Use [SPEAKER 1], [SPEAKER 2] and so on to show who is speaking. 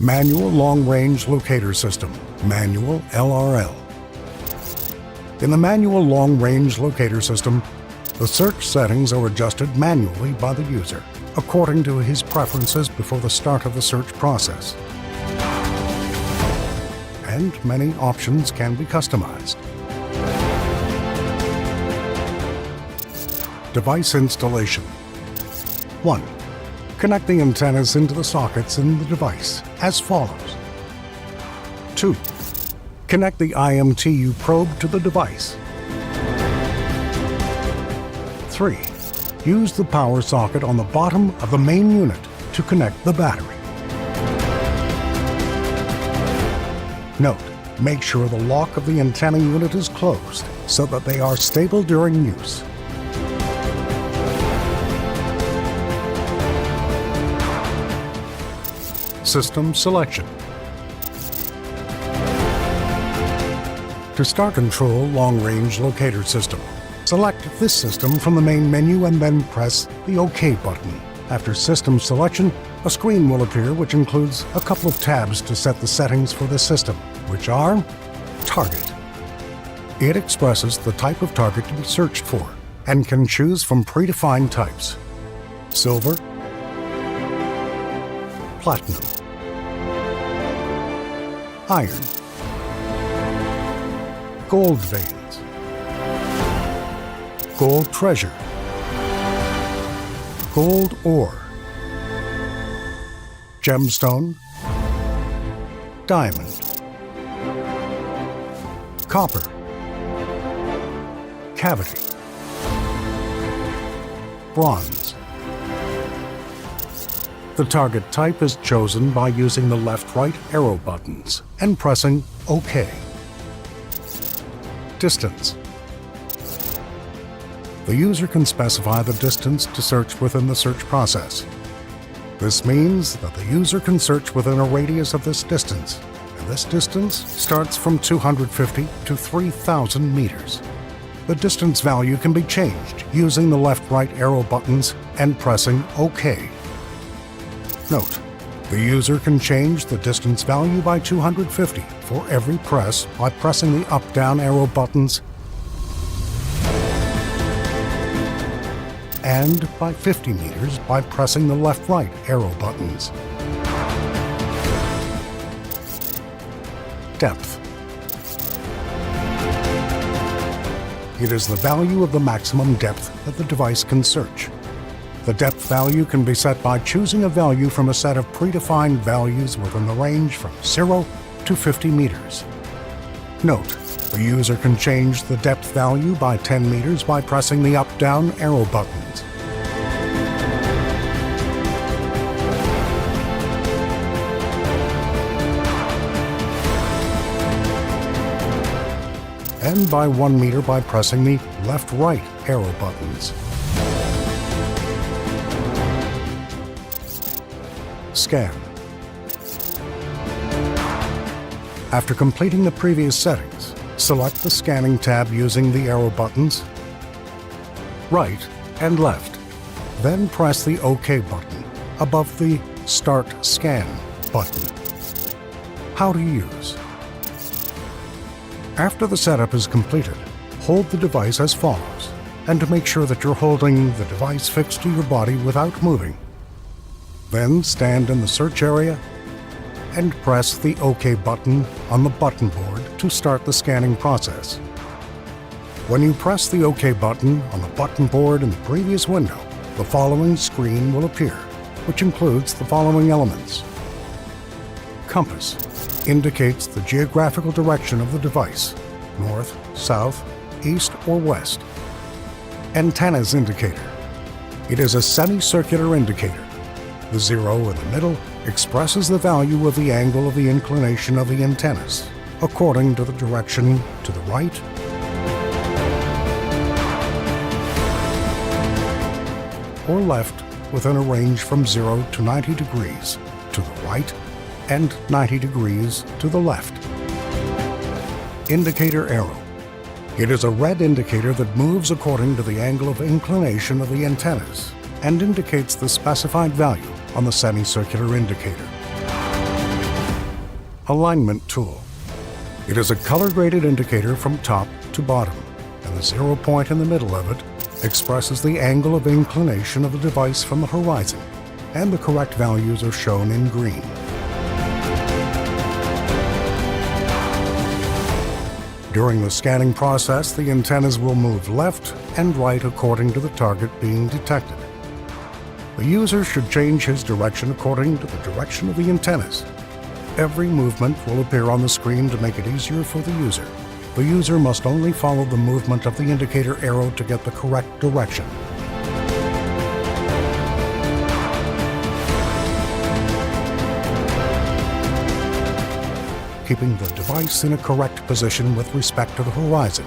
[SPEAKER 1] Manual Long-Range Locator System, Manual LRL. In the Manual Long-Range Locator System, the search settings are adjusted manually by the user, according to his preferences before the start of the search process. And many options can be customized. Device installation. 1. Connect the antennas into the sockets in the device as follows. 2. Connect the IMTU probe to the device. 3. Use the power socket on the bottom of the main unit to connect the battery. Note, make sure the lock of the antenna unit is closed so that they are stable during use. System selection. To start Control Long-Range Locator System, select this system from the main menu and then press the OK button. After system selection, a screen will appear which includes a couple of tabs to set the settings for the system, which are Target. It expresses the type of target to be searched for and can choose from predefined types: silver, platinum, iron, gold veins, gold treasure, gold ore, gemstone, diamond, copper, cavity, bronze. The target type is chosen by using the left-right arrow buttons and pressing OK. Distance. The user can specify the distance to search within the search process. This means that the user can search within a radius of this distance, and this distance starts from 250 to 3,000 meters. The distance value can be changed using the left-right arrow buttons and pressing OK. Note, the user can change the distance value by 250 for every press by pressing the up-down arrow buttons and by 50 meters by pressing the left-right arrow buttons. Depth. It is the value of the maximum depth that the device can search. The depth value can be set by choosing a value from a set of predefined values within the range from 0 to 50 meters. Note, the user can change the depth value by 10 meters by pressing the up-down arrow buttons. And by 1 meter by pressing the left-right arrow buttons. Scan. After completing the previous settings, select the Scanning tab using the arrow buttons, right and left. Then press the OK button above the Start Scan button. How to use. After the setup is completed, hold the device as follows, and to make sure that you're holding the device fixed to your body without moving. Then stand in the search area and press the OK button on the button board to start the scanning process. When you press the OK button on the button board in the previous window, the following screen will appear, which includes the following elements. Compass indicates the geographical direction of the device, north, south, east, or west. Antennas indicator. It is a semicircular indicator. The 0 in the middle expresses the value of the angle of the inclination of the antennas, according to the direction to the right or left within a range from 0 to 90 degrees to the right and 90 degrees to the left. Indicator arrow. It is a red indicator that moves according to the angle of inclination of the antennas and indicates the specified value on the semicircular indicator. alignment tool. It is a color-graded indicator from top to bottom, and the 0 point in the middle of it expresses the angle of inclination of the device from the horizon, and the correct values are shown in green. During the scanning process, the antennas will move left and right according to the target being detected. The user should change his direction according to the direction of the antennas. Every movement will appear on the screen to make it easier for the user. The user must only follow the movement of the indicator arrow to get the correct direction. Keeping the device in a correct position with respect to the horizon